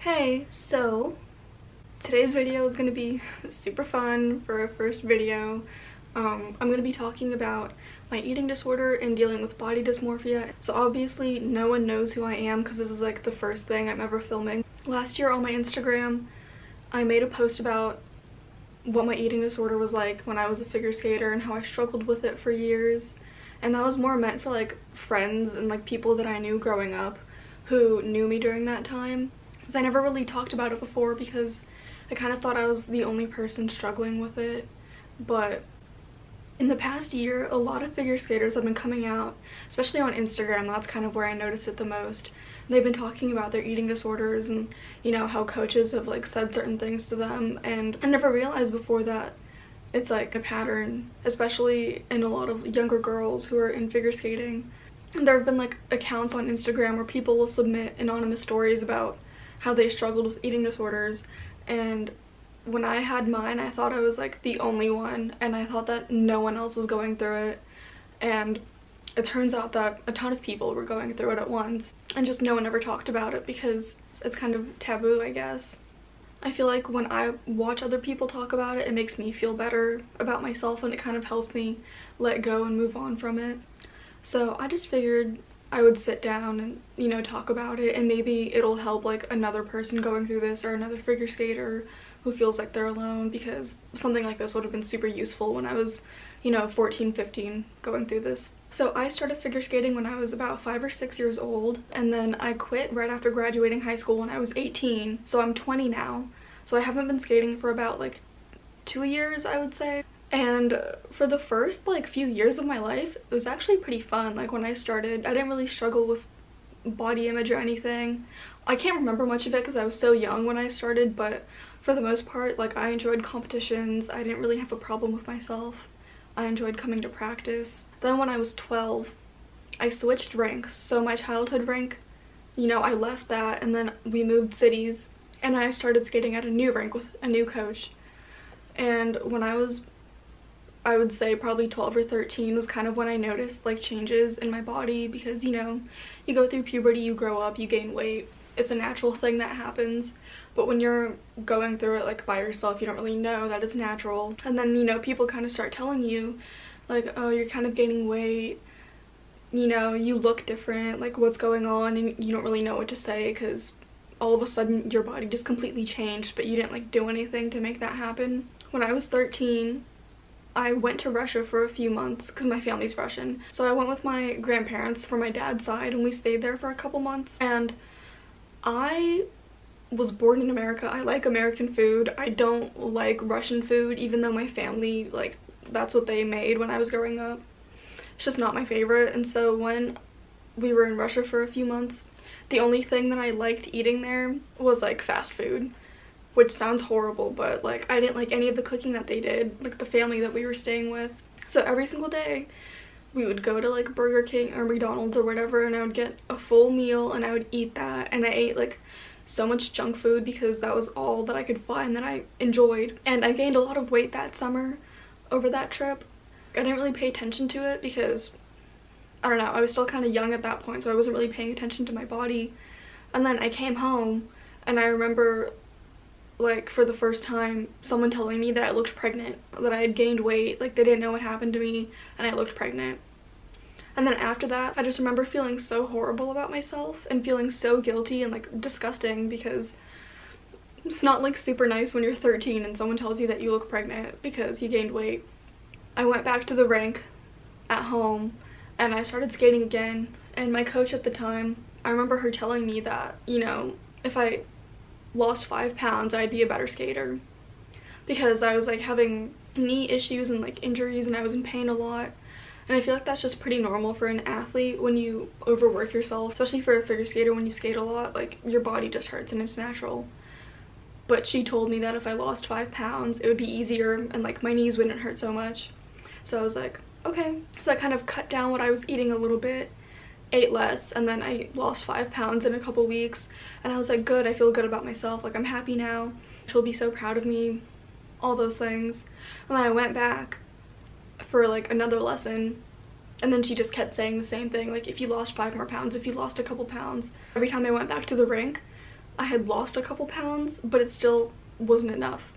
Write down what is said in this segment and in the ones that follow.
Hey, so today's video is going to be super fun for a first video. I'm going to be talking about my eating disorder and dealing with body dysmorphia. So obviously no one knows who I am because this is like the first thing I'm ever filming. Last year on my Instagram, I made a post about what my eating disorder was like when I was a figure skater and how I struggled with it for years. And that was more meant for like friends and like people that I knew growing up who knew me during that time. Because I never really talked about it before because I kind of thought I was the only person struggling with it. But in the past year, a lot of figure skaters have been coming out, especially on Instagram. That's kind of where I noticed it the most. They've been talking about their eating disorders and, you know, how coaches have like said certain things to them. And I never realized before that it's like a pattern, especially in a lot of younger girls who are in figure skating. And there have been like accounts on Instagram where people will submit anonymous stories about how they struggled with eating disorders, and when I had mine I thought I was like the only one, and I thought that no one else was going through it, and it turns out that a ton of people were going through it at once and just no one ever talked about it because it's kind of taboo, I guess. I feel like when I watch other people talk about it, it makes me feel better about myself and it kind of helps me let go and move on from it. So I just figured I would sit down and, you know, talk about it, and maybe it'll help like another person going through this or another figure skater who feels like they're alone, because something like this would have been super useful when I was, you know, 14, 15 going through this. So I started figure skating when I was about 5 or 6 years old, and then I quit right after graduating high school when I was 18. So I'm 20 now. So I haven't been skating for about like 2 years, I would say. And for the first like few years of my life, it was actually pretty fun. Like when I started, I didn't really struggle with body image or anything. I can't remember much of it because I was so young when I started, but for the most part, like I enjoyed competitions. I didn't really have a problem with myself. I enjoyed coming to practice. Then when I was 12, I switched rinks. So my childhood rink, you know, I left that and then we moved cities and I started skating at a new rink with a new coach. And when I would say probably 12 or 13 was kind of when I noticed like changes in my body, because, you know, you go through puberty, you grow up, you gain weight. It's a natural thing that happens, but when you're going through it like by yourself, you don't really know that it's natural. And then, you know, people kind of start telling you like, oh, you're kind of gaining weight, you know, you look different, like what's going on, and you don't really know what to say because all of a sudden your body just completely changed, but you didn't like do anything to make that happen. When I was 13, I went to Russia for a few months because my family's Russian. So I went with my grandparents for my dad's side and we stayed there for a couple months. And I was born in America. I like American food. I don't like Russian food, even though my family, like, that's what they made when I was growing up. It's just not my favorite. And so when we were in Russia for a few months, the only thing that I liked eating there was like fast food. Which sounds horrible, but like I didn't like any of the cooking that they did, like the family that we were staying with. So every single day we would go to like Burger King or McDonald's or whatever, and I would get a full meal and I would eat that. And I ate like so much junk food because that was all that I could find that I enjoyed. And I gained a lot of weight that summer over that trip. I didn't really pay attention to it because, I don't know, I was still kind of young at that point, so I wasn't really paying attention to my body. And then I came home and I remember, like, for the first time, someone telling me that I looked pregnant, that I had gained weight, like they didn't know what happened to me and I looked pregnant. And then after that, I just remember feeling so horrible about myself and feeling so guilty and like disgusting, because it's not like super nice when you're 13 and someone tells you that you look pregnant because you gained weight. I went back to the rink at home and I started skating again, and my coach at the time, I remember her telling me that, you know, if I lost 5 pounds I'd be a better skater, because I was like having knee issues and like injuries and I was in pain a lot. And I feel like that's just pretty normal for an athlete when you overwork yourself, especially for a figure skater. When you skate a lot, like your body just hurts and it's natural. But she told me that if I lost 5 pounds it would be easier and like my knees wouldn't hurt so much. So I was like, okay. So I kind of cut down what I was eating a little bit, ate less, and then I lost 5 pounds in a couple weeks, and I was like, good, I feel good about myself, like I'm happy now, she'll be so proud of me, all those things. And then I went back for like another lesson, and then she just kept saying the same thing, like if you lost 5 more pounds, if you lost a couple pounds. Every time I went back to the rink, I had lost a couple pounds, but it still wasn't enough.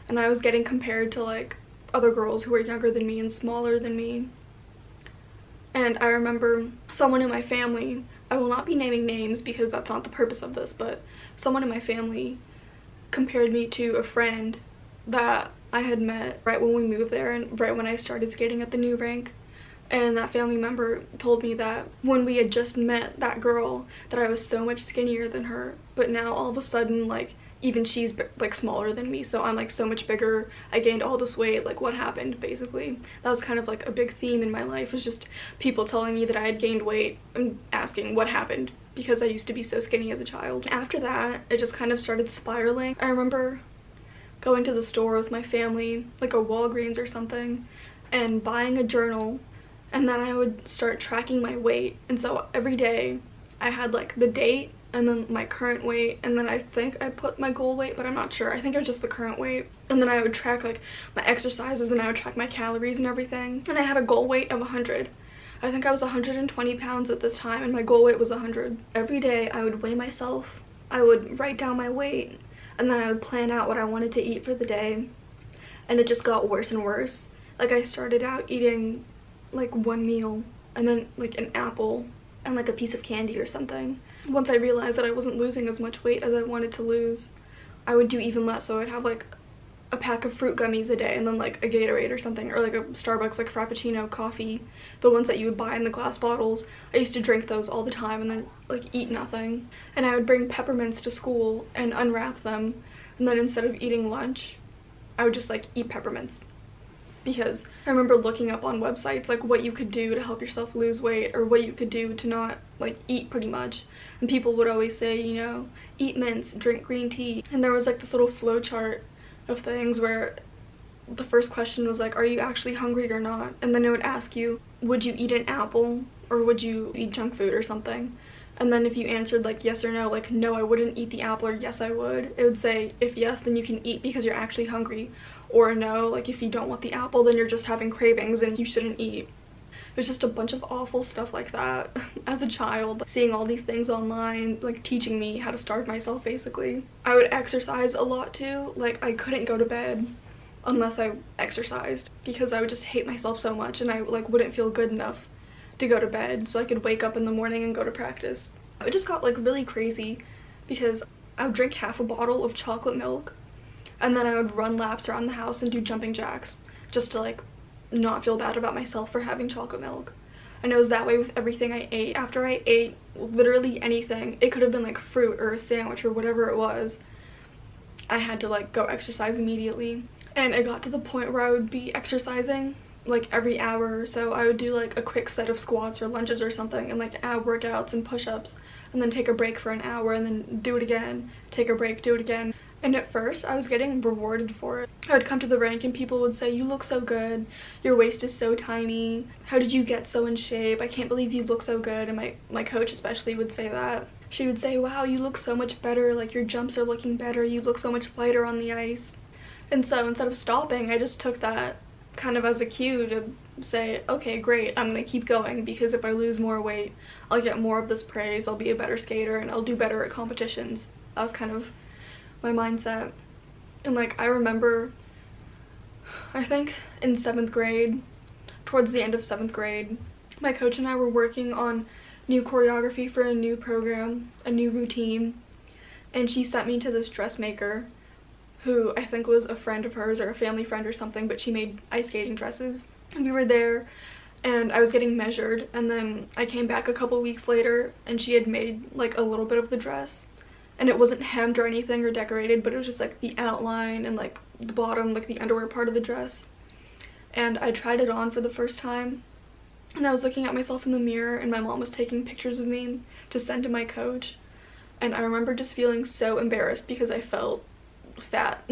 And I was getting compared to like other girls who were younger than me and smaller than me. And I remember someone in my family, I will not be naming names because that's not the purpose of this, but someone in my family compared me to a friend that I had met right when we moved there and right when I started skating at the new rink. And that family member told me that when we had just met that girl, that I was so much skinnier than her, but now all of a sudden, like, even she's like smaller than me, so I'm like so much bigger. I gained all this weight. Like, what happened? Basically, that was kind of like a big theme in my life, was just people telling me that I had gained weight and asking what happened, because I used to be so skinny as a child. After that, it just kind of started spiraling. I remember going to the store with my family, like a Walgreens or something, and buying a journal, and then I would start tracking my weight. And so every day I had like the date and then my current weight, and then I think I put my goal weight, but I'm not sure. I think it was just the current weight. And then I would track like my exercises, and I would track my calories and everything. And I had a goal weight of 100. I think I was 120 pounds at this time, and my goal weight was 100. Every day I would weigh myself, I would write down my weight, and then I would plan out what I wanted to eat for the day. And it just got worse and worse. Like, I started out eating like one meal and then like an apple and like a piece of candy or something. Once I realized that I wasn't losing as much weight as I wanted to lose, I would do even less. So I'd have like a pack of fruit gummies a day, and then like a Gatorade or something, or like a Starbucks like Frappuccino coffee, the ones that you would buy in the glass bottles. I used to drink those all the time and then like eat nothing. And I would bring peppermints to school and unwrap them, and then instead of eating lunch, I would just like eat peppermints. Because I remember looking up on websites like what you could do to help yourself lose weight, or what you could do to not like eat pretty much. And people would always say, you know, eat mints, drink green tea. And there was like this little flow chart of things where the first question was like, are you actually hungry or not? And then it would ask you, would you eat an apple or would you eat junk food or something? And then if you answered like yes or no, like no, I wouldn't eat the apple, or yes, I would, it would say if yes, then you can eat because you're actually hungry, or no, like if you don't want the apple, then you're just having cravings and you shouldn't eat. It was just a bunch of awful stuff like that. As a child, seeing all these things online, like teaching me how to starve myself basically. I would exercise a lot too. Like, I couldn't go to bed unless I exercised, because I would just hate myself so much, and I like wouldn't feel good enough to go to bed so I could wake up in the morning and go to practice. It just got like really crazy, because I would drink half a bottle of chocolate milk, and then I would run laps around the house and do jumping jacks just to like not feel bad about myself for having chocolate milk. And it was that way with everything I ate. After I ate literally anything, it could have been like fruit or a sandwich or whatever it was, I had to like go exercise immediately. And it got to the point where I would be exercising like every hour or so. I would do like a quick set of squats or lunges or something, and like ab workouts and push-ups, and then take a break for an hour and then do it again, take a break, do it again. And at first I was getting rewarded for it. I would come to the rink and people would say, you look so good, your waist is so tiny, how did you get so in shape, I can't believe you look so good. And my coach especially would say that. She would say, wow, you look so much better, like your jumps are looking better, you look so much lighter on the ice. And so instead of stopping, I just took that kind of as a cue to say, okay, great, I'm gonna keep going, because if I lose more weight, I'll get more of this praise, I'll be a better skater, and I'll do better at competitions. That was kind of my mindset. And like, I remember, I think in 7th grade, towards the end of 7th grade, my coach and I were working on new choreography for a new program, a new routine, and she sent me to this dressmaker who I think was a friend of hers or a family friend or something, but she made ice skating dresses. And we were there and I was getting measured, and then I came back a couple weeks later and she had made like a little bit of the dress, and it wasn't hemmed or anything or decorated, but it was just like the outline and like the bottom, like the underwear part of the dress. And I tried it on for the first time, and I was looking at myself in the mirror, and my mom was taking pictures of me to send to my coach. And I remember just feeling so embarrassed because I felt fat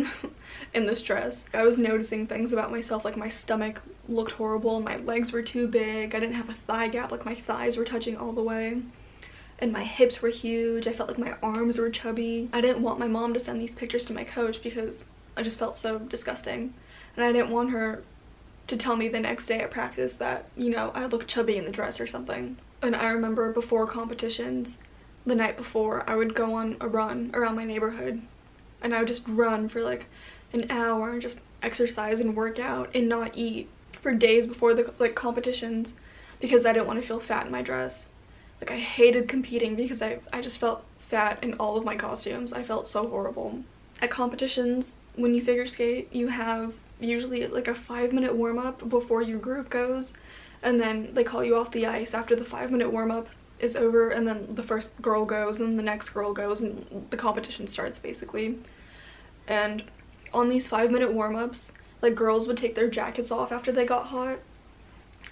in this dress. I was noticing things about myself, like my stomach looked horrible, my legs were too big, I didn't have a thigh gap, like my thighs were touching all the way, and my hips were huge. I felt like my arms were chubby. I didn't want my mom to send these pictures to my coach because I just felt so disgusting, and I didn't want her to tell me the next day at practice that, you know, I looked chubby in the dress or something. And I remember before competitions, the night before, I would go on a run around my neighborhood, and I would just run for like an hour and just exercise and work out and not eat for days before the like competitions, because I didn't want to feel fat in my dress. Like, I hated competing because I just felt fat in all of my costumes. I felt so horrible. At competitions, when you figure skate, you have usually like a 5-minute warm-up before your group goes, and then they call you off the ice after the 5-minute warm-up is over, and then the first girl goes and the next girl goes and the competition starts basically. And on these 5-minute warm-ups, like, girls would take their jackets off after they got hot,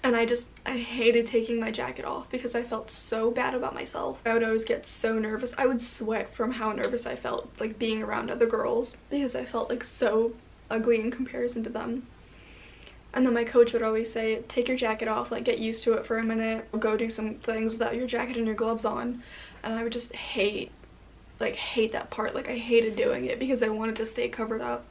and I hated taking my jacket off because I felt so bad about myself. I would always get so nervous. I would sweat from how nervous I felt, like, being around other girls, because I felt like so ugly in comparison to them. And then my coach would always say, take your jacket off, like, get used to it for a minute, go do some things without your jacket and your gloves on. And I would just hate that part. Like, I hated doing it because I wanted to stay covered up.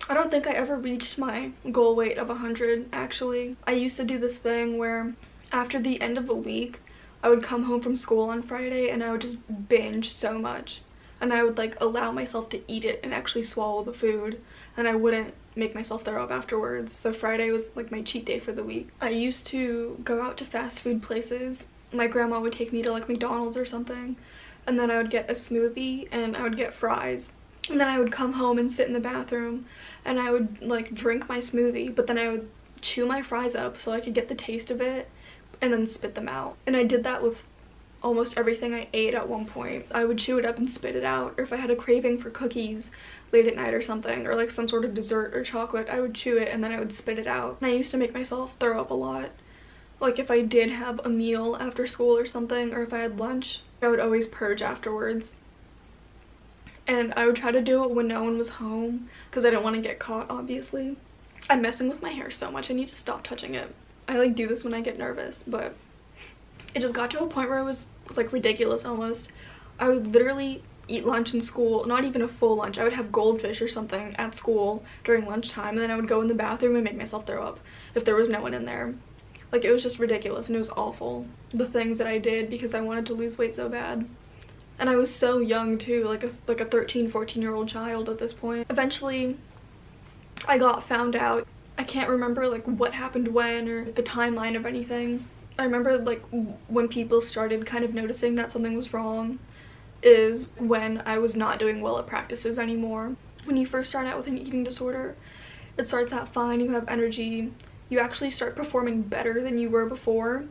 I don't think I ever reached my goal weight of 100, actually. I used to do this thing where after the end of a week, I would come home from school on Friday and I would just binge so much. And I would like allow myself to eat it and actually swallow the food, and I wouldn't make myself throw up afterwards. So Friday was like my cheat day for the week. I used to go out to fast food places. My grandma would take me to like McDonald's or something, and then I would get a smoothie and I would get fries. And then I would come home and sit in the bathroom and I would like drink my smoothie, but then I would chew my fries up so I could get the taste of it and then spit them out. And I did that with almost everything I ate at one point. I would chew it up and spit it out, or if I had a craving for cookies late at night or something, or like some sort of dessert or chocolate, I would chew it and then I would spit it out. And I used to make myself throw up a lot. Like, if I did have a meal after school or something, or if I had lunch, I would always purge afterwards. And I would try to do it when no one was home because I didn't want to get caught, obviously. I'm messing with my hair so much. I need to stop touching it. I like do this when I get nervous, but it just got to a point where it was like ridiculous almost. I would literally eat lunch in school, not even a full lunch. I would have goldfish or something at school during lunchtime, and then I would go in the bathroom and make myself throw up if there was no one in there. Like, it was just ridiculous and it was awful, the things that I did because I wanted to lose weight so bad. And I was so young too, like a 13, 14-year-old child at this point. Eventually, I got found out. I can't remember like what happened when or the timeline of anything. I remember like when people started kind of noticing that something was wrong is when I was not doing well at practices anymore. When you first start out with an eating disorder, it starts out fine, you have energy, you actually start performing better than you were before.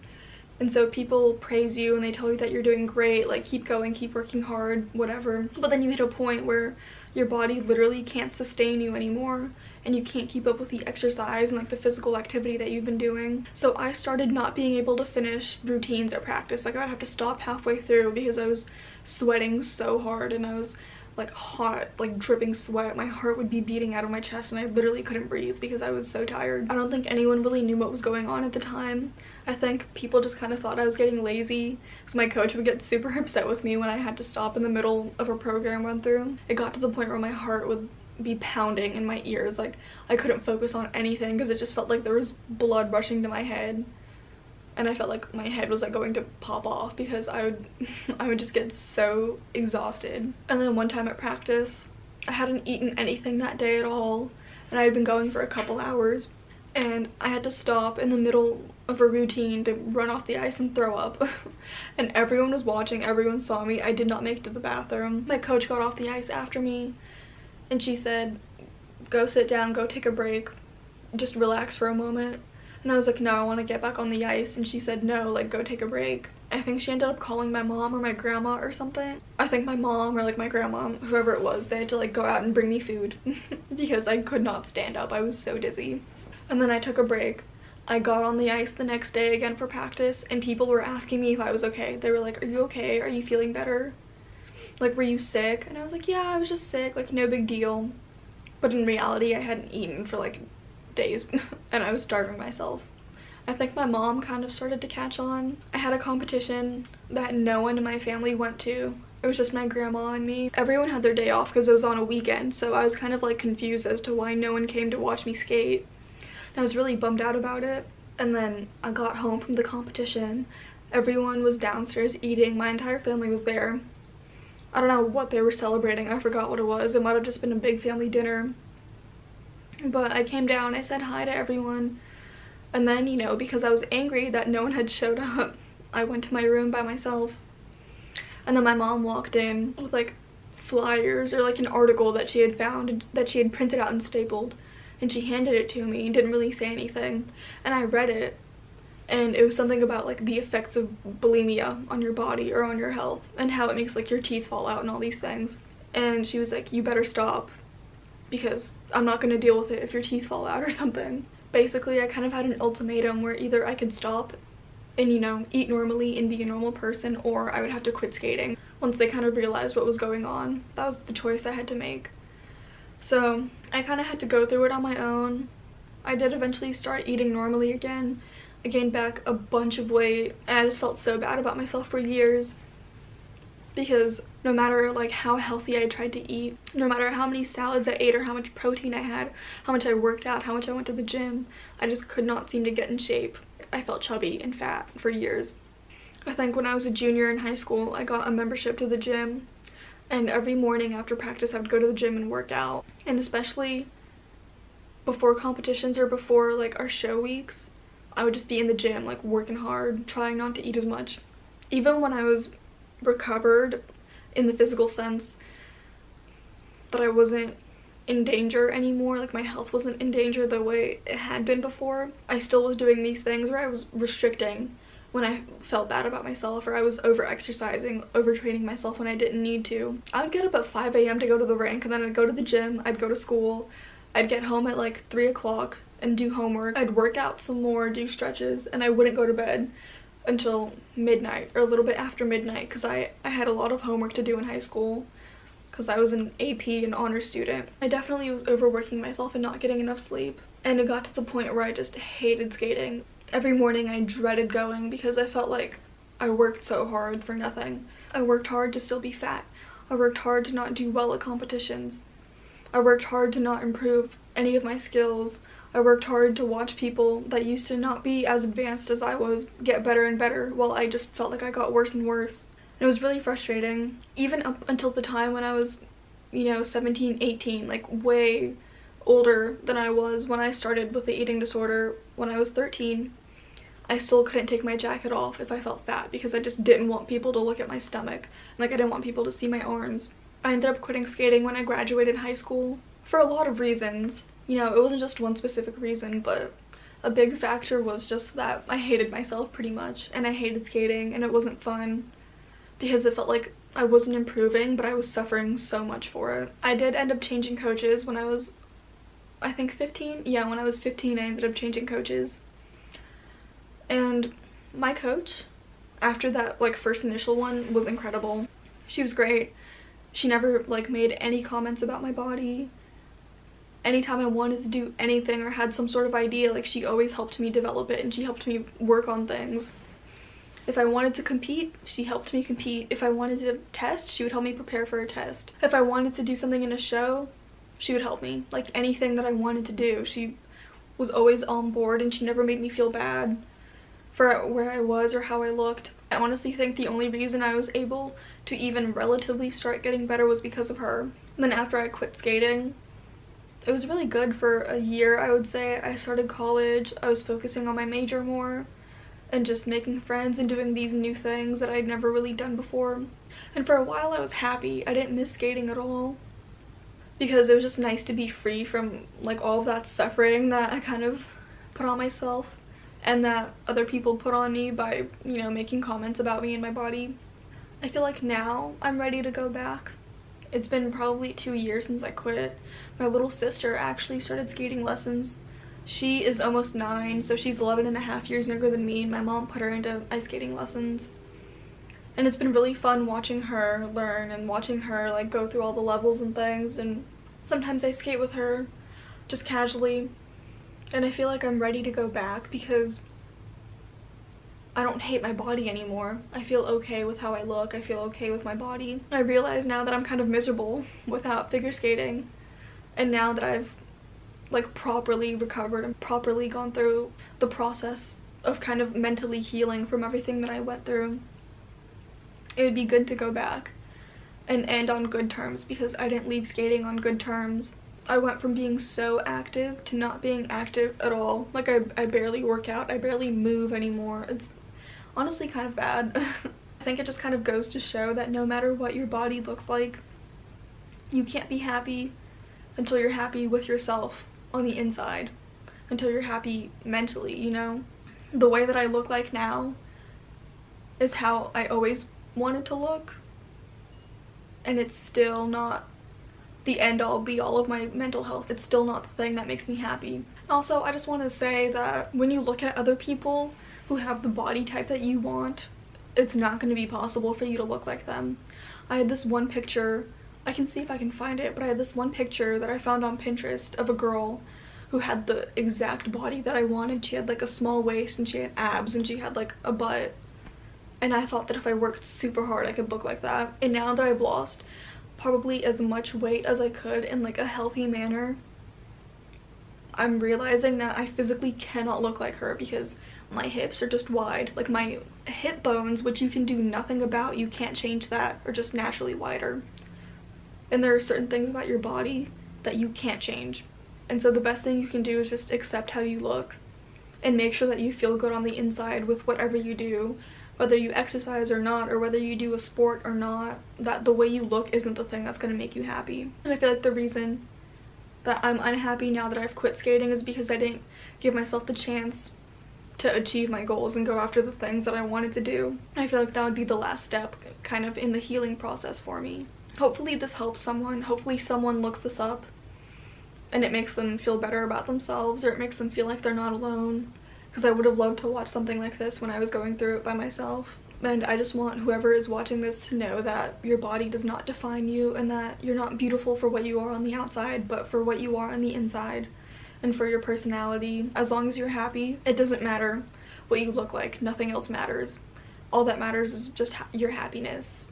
And so people praise you and they tell you that you're doing great, like keep going, keep working hard, whatever. But then you hit a point where your body literally can't sustain you anymore and you can't keep up with the exercise and like the physical activity that you've been doing. So I started not being able to finish routines at practice. Like, I would have to stop halfway through because I was sweating so hard and I was like hot, like dripping sweat. My heart would be beating out of my chest and I literally couldn't breathe because I was so tired. I don't think anyone really knew what was going on at the time. I think people just kind of thought I was getting lazy, because my coach would get super upset with me when I had to stop in the middle of a program run through. It got to the point where my heart would be pounding in my ears. Like, I couldn't focus on anything because it just felt like there was blood rushing to my head. And I felt like my head was like going to pop off because I would just get so exhausted. And then one time at practice, I hadn't eaten anything that day at all, and I had been going for a couple hours, and I had to stop in the middle of a routine to run off the ice and throw up. And everyone was watching, everyone saw me. I did not make it to the bathroom. My coach got off the ice after me and she said, go sit down, go take a break, just relax for a moment. And I was like, no, I want to get back on the ice. And she said, no, like, go take a break. I think she ended up calling my mom or my grandma or something. I think my mom or like my grandma, whoever it was, they had to like go out and bring me food because I could not stand up. I was so dizzy. And then I took a break. I got on the ice the next day again for practice, and people were asking me if I was okay. They were like, are you okay? Are you feeling better? Like, were you sick? And I was like, yeah, I was just sick, like no big deal. But in reality, I hadn't eaten for like days and I was starving myself. I think my mom kind of started to catch on. I had a competition that no one in my family went to. It was just my grandma and me. Everyone had their day off because it was on a weekend, so I was kind of like confused as to why no one came to watch me skate. And I was really bummed out about it. And then I got home from the competition Everyone was downstairs eating. My entire family was there. I don't know what they were celebrating. I forgot what it was. It might have just been a big family dinner. But I came down, I said hi to everyone. And then, you know, because I was angry that no one had showed up, I went to my room by myself. And then my mom walked in with like flyers or like an article that she had found, that she had printed out and stapled. And she handed it to me, didn't really say anything. And I read it. And it was something about like the effects of bulimia on your body or on your health, and how it makes like your teeth fall out and all these things. And she was like, you better stop, because I'm not going to deal with it if your teeth fall out or something. Basically, I kind of had an ultimatum where either I could stop and, you know, eat normally and be a normal person, or I would have to quit skating once they kind of realized what was going on. That was the choice I had to make. So I kind of had to go through it on my own. I did eventually start eating normally again. I gained back a bunch of weight, and I just felt so bad about myself for years, because no matter like how healthy I tried to eat, no matter how many salads I ate or how much protein I had, how much I worked out, how much I went to the gym, I just could not seem to get in shape. I felt chubby and fat for years. I think when I was a junior in high school, I got a membership to the gym, and every morning after practice I would go to the gym and work out. And especially before competitions or before like our show weeks, I would just be in the gym like working hard, trying not to eat as much. Even when I was recovered in the physical sense, that I wasn't in danger anymore, like my health wasn't in danger the way it had been before, I still was doing these things where I was restricting when I felt bad about myself, or I was over exercising, overtraining myself when I didn't need to. I would get up at 5 a.m. to go to the rink, and then I'd go to the gym, I'd go to school, I'd get home at like 3 o'clock and do homework, I'd work out some more, do stretches, and I wouldn't go to bed until midnight or a little bit after midnight, because I had a lot of homework to do in high school because I was an AP and honor student. I definitely was overworking myself and not getting enough sleep, and it got to the point where I just hated skating. Every morning I dreaded going because I felt like I worked so hard for nothing. I worked hard to still be fat. I worked hard to not do well at competitions. I worked hard to not improve any of my skills. I worked hard to watch people that used to not be as advanced as I was get better and better, while I just felt like I got worse and worse. It was really frustrating, even up until the time when I was, you know, 17, 18, like way older than I was when I started with the eating disorder. When I was 13, I still couldn't take my jacket off if I felt fat, because I just didn't want people to look at my stomach. Like, I didn't want people to see my arms. I ended up quitting skating when I graduated high school for a lot of reasons. You know, it wasn't just one specific reason, but a big factor was just that I hated myself pretty much, and I hated skating, and it wasn't fun because it felt like I wasn't improving, but I was suffering so much for it. I did end up changing coaches when I was, I think 15? Yeah, when I was 15 I ended up changing coaches. And my coach, after that like first initial one, was incredible. She was great. She never like made any comments about my body. Anytime I wanted to do anything or had some sort of idea, like, she always helped me develop it, and she helped me work on things. If I wanted to compete, she helped me compete. If I wanted to test, she would help me prepare for a test. If I wanted to do something in a show, she would help me. Like, anything that I wanted to do, she was always on board, and she never made me feel bad for where I was or how I looked. I honestly think the only reason I was able to even relatively start getting better was because of her. And then after I quit skating, it was really good for a year, I would say. I started college, I was focusing on my major more, and just making friends and doing these new things that I'd never really done before. And for a while I was happy. I didn't miss skating at all, because it was just nice to be free from like all of that suffering that I kind of put on myself, and that other people put on me by, you know, making comments about me and my body. I feel like now I'm ready to go back. It's been probably 2 years since I quit. My little sister actually started skating lessons. She is almost 9, so she's 11.5 years younger than me, and my mom put her into ice skating lessons. And it's been really fun watching her learn and watching her like go through all the levels and things, and sometimes I skate with her just casually. And I feel like I'm ready to go back because I don't hate my body anymore. I feel okay with how I look. I feel okay with my body. I realize now that I'm kind of miserable without figure skating, and now that I've like properly recovered and properly gone through the process of kind of mentally healing from everything that I went through, it would be good to go back and end on good terms, because I didn't leave skating on good terms. I went from being so active to not being active at all. Like I barely work out, I barely move anymore. It's honestly kind of bad. I think it just kind of goes to show that no matter what your body looks like, you can't be happy until you're happy with yourself on the inside, until you're happy mentally, you know? The way that I look like now is how I always wanted to look, and it's still not the end all be all of my mental health. It's still not the thing that makes me happy. Also, I just want to say that when you look at other people who have the body type that you want, it's not going to be possible for you to look like them. I had this one picture, I can see if I can find it, but I had this one picture that I found on Pinterest of a girl who had the exact body that I wanted. She had like a small waist and she had abs and she had like a butt, and I thought that if I worked super hard I could look like that. And now that I've lost probably as much weight as I could in like a healthy manner, I'm realizing that I physically cannot look like her because my hips are just wide. Like my hip bones, which you can do nothing about, you can't change that, are just naturally wider. And there are certain things about your body that you can't change. And so the best thing you can do is just accept how you look and make sure that you feel good on the inside with whatever you do, whether you exercise or not, or whether you do a sport or not, that the way you look isn't the thing that's going to make you happy. And I feel like the reason that I'm unhappy now that I've quit skating is because I didn't give myself the chance to achieve my goals and go after the things that I wanted to do. I feel like that would be the last step kind of in the healing process for me. Hopefully this helps someone. Hopefully someone looks this up and it makes them feel better about themselves, or it makes them feel like they're not alone. Because I would have loved to watch something like this when I was going through it by myself. And I just want whoever is watching this to know that your body does not define you, and that you're not beautiful for what you are on the outside, but for what you are on the inside, and for your personality. As long as you're happy, it doesn't matter what you look like. Nothing else matters. All that matters is just your happiness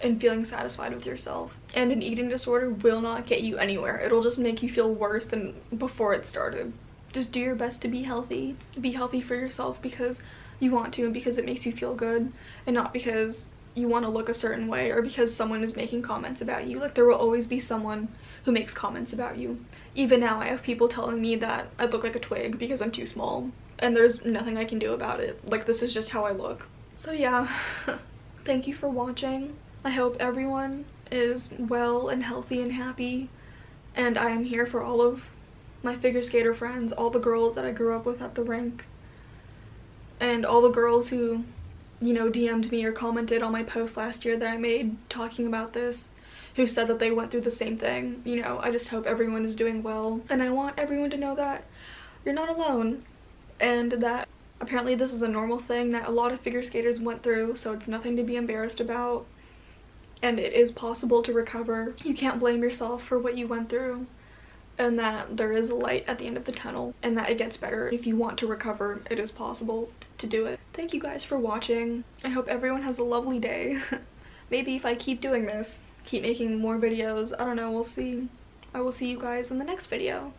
and feeling satisfied with yourself. And an eating disorder will not get you anywhere. It'll just make you feel worse than before it started. Just do your best to be healthy. Be healthy for yourself because you want to and because it makes you feel good, and not because you want to look a certain way or because someone is making comments about you. Like, there will always be someone who makes comments about you. Even now I have people telling me that I look like a twig because I'm too small, and there's nothing I can do about it. Like, this is just how I look. So yeah, thank you for watching. I hope everyone is well and healthy and happy, and I am here for all of my figure skater friends, all the girls that I grew up with at the rink, and all the girls who, you know, DM'd me or commented on my post last year that I made talking about this, who said that they went through the same thing. You know, I just hope everyone is doing well, and I want everyone to know that you're not alone, and that apparently this is a normal thing that a lot of figure skaters went through, so it's nothing to be embarrassed about, and it is possible to recover. You can't blame yourself for what you went through, and that there is a light at the end of the tunnel, and that it gets better. If you want to recover, it is possible to do it. Thank you guys for watching. I hope everyone has a lovely day. Maybe if I keep doing this, keep making more videos, I don't know, we'll see. I will see you guys in the next video.